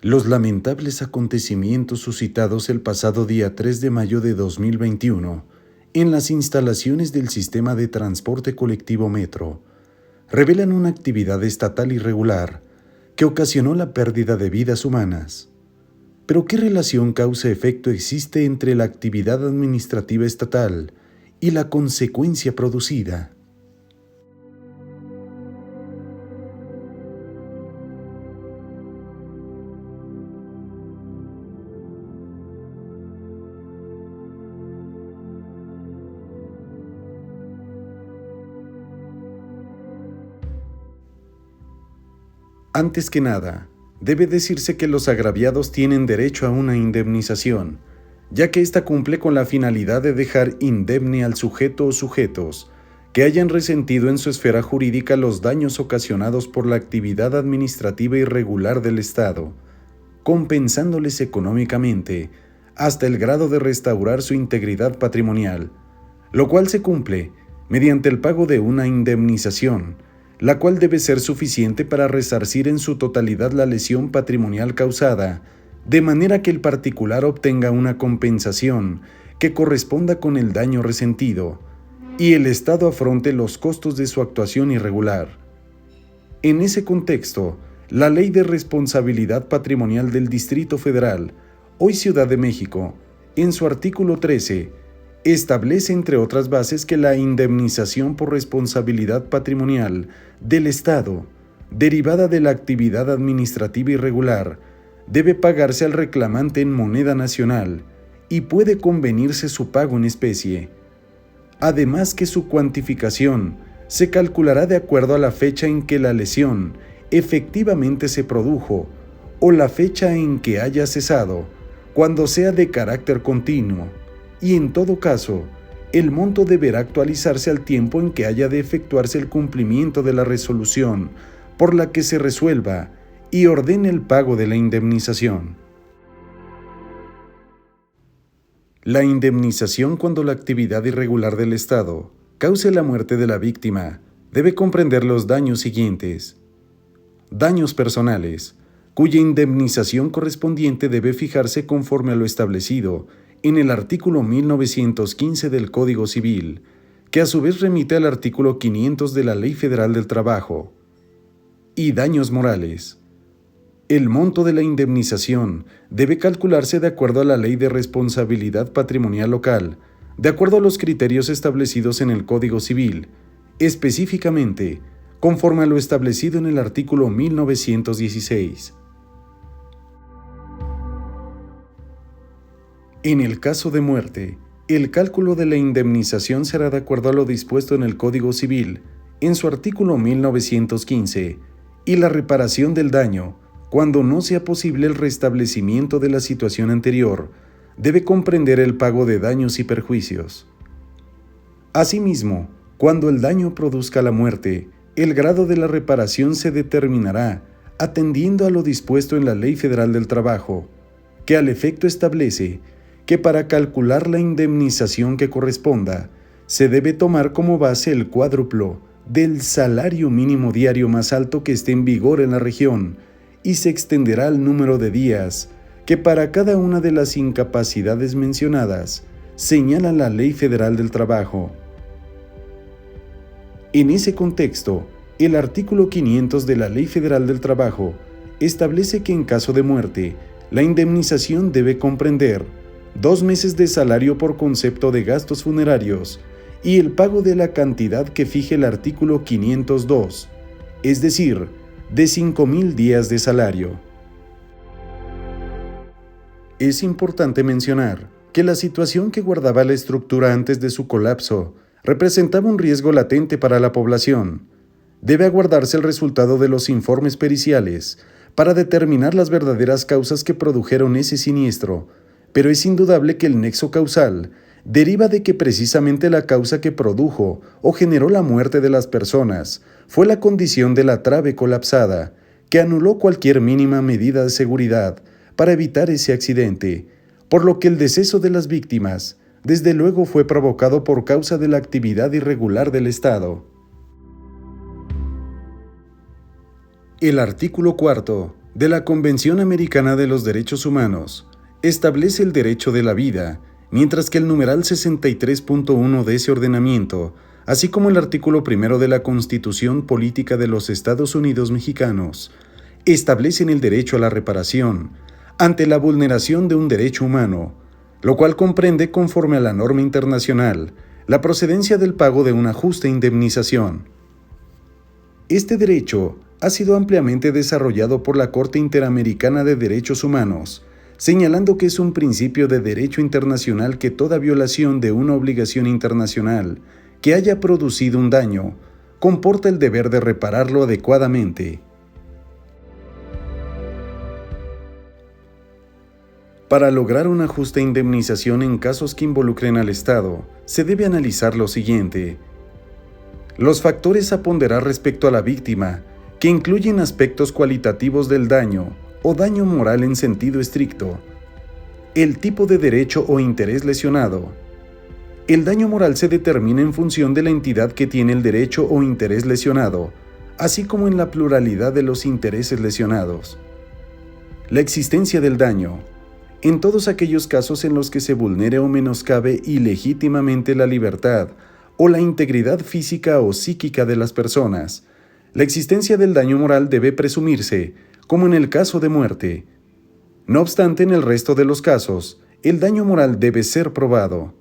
Los lamentables acontecimientos suscitados el pasado día 3 de mayo de 2021 en las instalaciones del sistema de transporte colectivo Metro revelan una actividad estatal irregular que ocasionó la pérdida de vidas humanas. Pero ¿qué relación causa-efecto existe entre la actividad administrativa estatal y la consecuencia producida? Antes que nada, debe decirse que los agraviados tienen derecho a una indemnización, ya que ésta cumple con la finalidad de dejar indemne al sujeto o sujetos que hayan resentido en su esfera jurídica los daños ocasionados por la actividad administrativa irregular del Estado, compensándoles económicamente hasta el grado de restaurar su integridad patrimonial, lo cual se cumple mediante el pago de una indemnización, la cual debe ser suficiente para resarcir en su totalidad la lesión patrimonial causada, de manera que el particular obtenga una compensación que corresponda con el daño resentido, y el Estado afronte los costos de su actuación irregular. En ese contexto, la Ley de Responsabilidad Patrimonial del Distrito Federal, hoy Ciudad de México, en su artículo 13, establece, entre otras bases, que la indemnización por responsabilidad patrimonial del Estado, derivada de la actividad administrativa irregular, debe pagarse al reclamante en moneda nacional y puede convenirse su pago en especie. Además que su cuantificación se calculará de acuerdo a la fecha en que la lesión efectivamente se produjo o la fecha en que haya cesado, cuando sea de carácter continuo, y en todo caso, el monto deberá actualizarse al tiempo en que haya de efectuarse el cumplimiento de la resolución por la que se resuelva y ordene el pago de la indemnización. La indemnización cuando la actividad irregular del Estado cause la muerte de la víctima debe comprender los daños siguientes. Daños personales, cuya indemnización correspondiente debe fijarse conforme a lo establecido en el artículo 1915 del Código Civil, que a su vez remite al artículo 500 de la Ley Federal del Trabajo. Y daños morales. El monto de la indemnización debe calcularse de acuerdo a la Ley de Responsabilidad Patrimonial Local, de acuerdo a los criterios establecidos en el Código Civil, específicamente conforme a lo establecido en el artículo 1916. En el caso de muerte, el cálculo de la indemnización será de acuerdo a lo dispuesto en el Código Civil, en su artículo 1915, y la reparación del daño, cuando no sea posible el restablecimiento de la situación anterior, debe comprender el pago de daños y perjuicios. Asimismo, cuando el daño produzca la muerte, el grado de la reparación se determinará atendiendo a lo dispuesto en la Ley Federal del Trabajo, que al efecto establece que para calcular la indemnización que corresponda, se debe tomar como base el cuádruplo del salario mínimo diario más alto que esté en vigor en la región y se extenderá al número de días que para cada una de las incapacidades mencionadas señala la Ley Federal del Trabajo. En ese contexto, el artículo 500 de la Ley Federal del Trabajo establece que en caso de muerte, la indemnización debe comprender 2 meses de salario por concepto de gastos funerarios y el pago de la cantidad que fije el artículo 502, es decir, de 5,000 días de salario. Es importante mencionar que la situación que guardaba la estructura antes de su colapso representaba un riesgo latente para la población. Debe aguardarse el resultado de los informes periciales para determinar las verdaderas causas que produjeron ese siniestro, pero es indudable que el nexo causal deriva de que precisamente la causa que produjo o generó la muerte de las personas fue la condición de la trave colapsada, que anuló cualquier mínima medida de seguridad para evitar ese accidente, por lo que el deceso de las víctimas, desde luego, fue provocado por causa de la actividad irregular del Estado. El artículo 4 de la Convención Americana de los Derechos Humanos establece el derecho de la vida, mientras que el numeral 63.1 de ese ordenamiento, así como el artículo 1 de la Constitución Política de los Estados Unidos Mexicanos, establecen el derecho a la reparación ante la vulneración de un derecho humano, lo cual comprende, conforme a la norma internacional, la procedencia del pago de una justa indemnización. Este derecho ha sido ampliamente desarrollado por la Corte Interamericana de Derechos Humanos, señalando que es un principio de derecho internacional que toda violación de una obligación internacional que haya producido un daño comporta el deber de repararlo adecuadamente. Para lograr una justa indemnización en casos que involucren al Estado, se debe analizar lo siguiente: los factores a ponderar respecto a la víctima, que incluyen aspectos cualitativos del daño o daño moral en sentido estricto, el tipo de derecho o interés lesionado. El daño moral se determina en función de la entidad que tiene el derecho o interés lesionado, así como en la pluralidad de los intereses lesionados. La existencia del daño. En todos aquellos casos en los que se vulnere o menoscabe ilegítimamente la libertad o la integridad física o psíquica de las personas, la existencia del daño moral debe presumirse, como en el caso de muerte. No obstante, en el resto de los casos, el daño moral debe ser probado.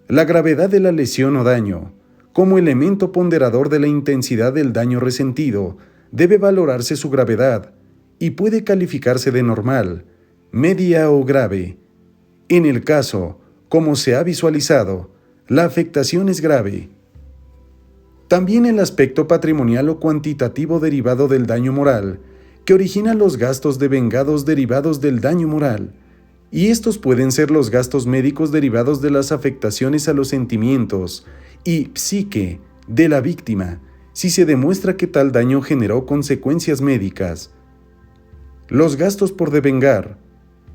La gravedad de la lesión o daño, como elemento ponderador de la intensidad del daño resentido, debe valorarse su gravedad y puede calificarse de normal, media o grave. En el caso, como se ha visualizado, la afectación es grave. También el aspecto patrimonial o cuantitativo derivado del daño moral, que origina los gastos devengados derivados del daño moral, y estos pueden ser los gastos médicos derivados de las afectaciones a los sentimientos y psique de la víctima, si se demuestra que tal daño generó consecuencias médicas. Los gastos por devengar.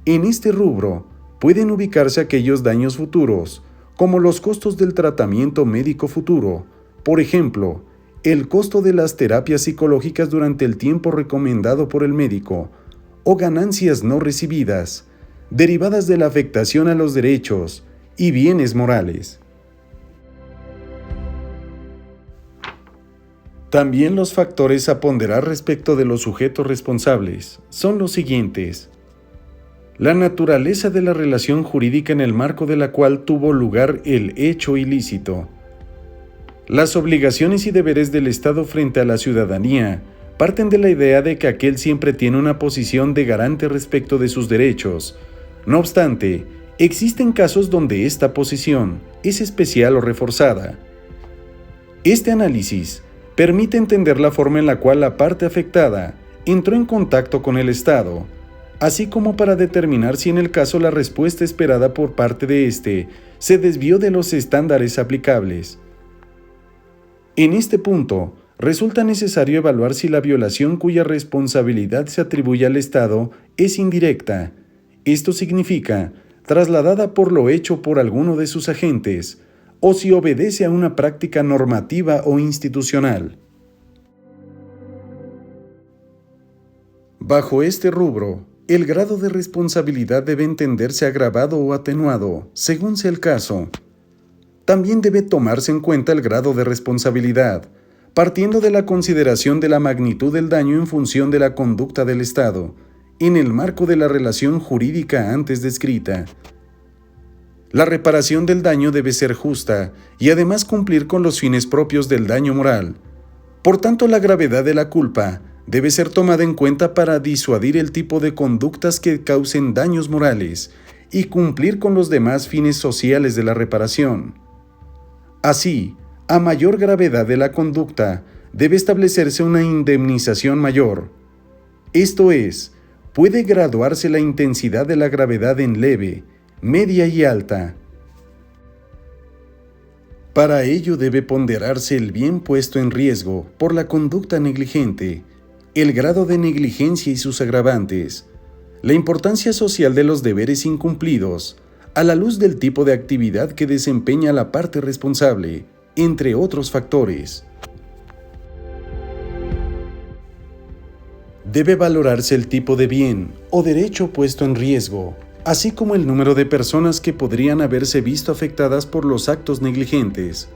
En este rubro pueden ubicarse aquellos daños futuros, como los costos del tratamiento médico futuro, por ejemplo, el costo de las terapias psicológicas durante el tiempo recomendado por el médico, o ganancias no recibidas, derivadas de la afectación a los derechos y bienes morales. También los factores a ponderar respecto de los sujetos responsables son los siguientes: la naturaleza de la relación jurídica en el marco de la cual tuvo lugar el hecho ilícito. Las obligaciones y deberes del Estado frente a la ciudadanía parten de la idea de que aquel siempre tiene una posición de garante respecto de sus derechos. No obstante, existen casos donde esta posición es especial o reforzada. Este análisis permite entender la forma en la cual la parte afectada entró en contacto con el Estado, así como para determinar si en el caso la respuesta esperada por parte de éste se desvió de los estándares aplicables. En este punto, resulta necesario evaluar si la violación cuya responsabilidad se atribuye al Estado es indirecta. Esto significa trasladada por lo hecho por alguno de sus agentes, o si obedece a una práctica normativa o institucional. Bajo este rubro, el grado de responsabilidad debe entenderse agravado o atenuado, según sea el caso. También debe tomarse en cuenta el grado de responsabilidad, partiendo de la consideración de la magnitud del daño en función de la conducta del Estado, en el marco de la relación jurídica antes descrita. La reparación del daño debe ser justa y además cumplir con los fines propios del daño moral. Por tanto, la gravedad de la culpa debe ser tomada en cuenta para disuadir el tipo de conductas que causen daños morales y cumplir con los demás fines sociales de la reparación. Así, a mayor gravedad de la conducta, debe establecerse una indemnización mayor. Esto es, puede graduarse la intensidad de la gravedad en leve, media y alta. Para ello debe ponderarse el bien puesto en riesgo por la conducta negligente, el grado de negligencia y sus agravantes, la importancia social de los deberes incumplidos, a la luz del tipo de actividad que desempeña la parte responsable, entre otros factores. Debe valorarse el tipo de bien o derecho puesto en riesgo, así como el número de personas que podrían haberse visto afectadas por los actos negligentes.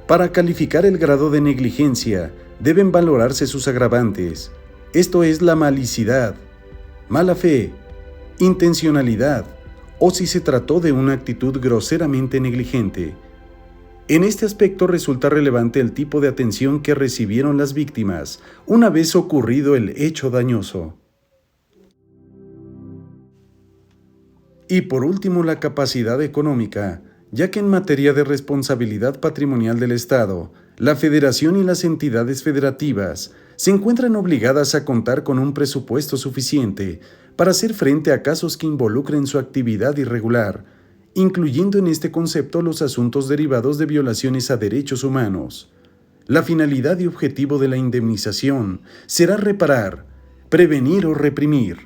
Para calificar el grado de negligencia, deben valorarse sus agravantes, esto es la malicidad, mala fe, intencionalidad o si se trató de una actitud groseramente negligente. En este aspecto resulta relevante el tipo de atención que recibieron las víctimas una vez ocurrido el hecho dañoso. Y por último, la capacidad económica, ya que en materia de responsabilidad patrimonial del Estado, la Federación y las entidades federativas se encuentran obligadas a contar con un presupuesto suficiente para hacer frente a casos que involucren su actividad irregular, incluyendo en este concepto los asuntos derivados de violaciones a derechos humanos. La finalidad y objetivo de la indemnización será reparar, prevenir o reprimir.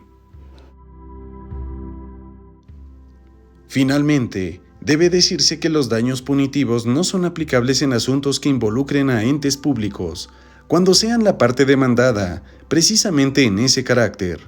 Finalmente, debe decirse que los daños punitivos no son aplicables en asuntos que involucren a entes públicos, cuando sean la parte demandada, precisamente en ese carácter.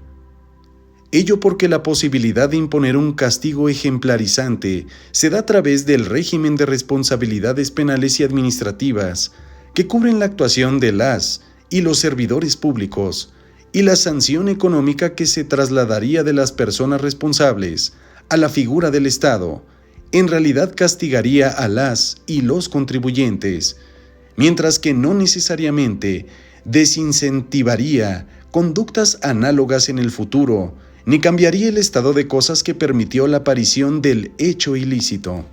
Ello porque la posibilidad de imponer un castigo ejemplarizante se da a través del régimen de responsabilidades penales y administrativas que cubren la actuación de las y los servidores públicos y la sanción económica que se trasladaría de las personas responsables a la figura del Estado, en realidad castigaría a las y los contribuyentes, mientras que no necesariamente desincentivaría conductas análogas en el futuro, ni cambiaría el estado de cosas que permitió la aparición del hecho ilícito.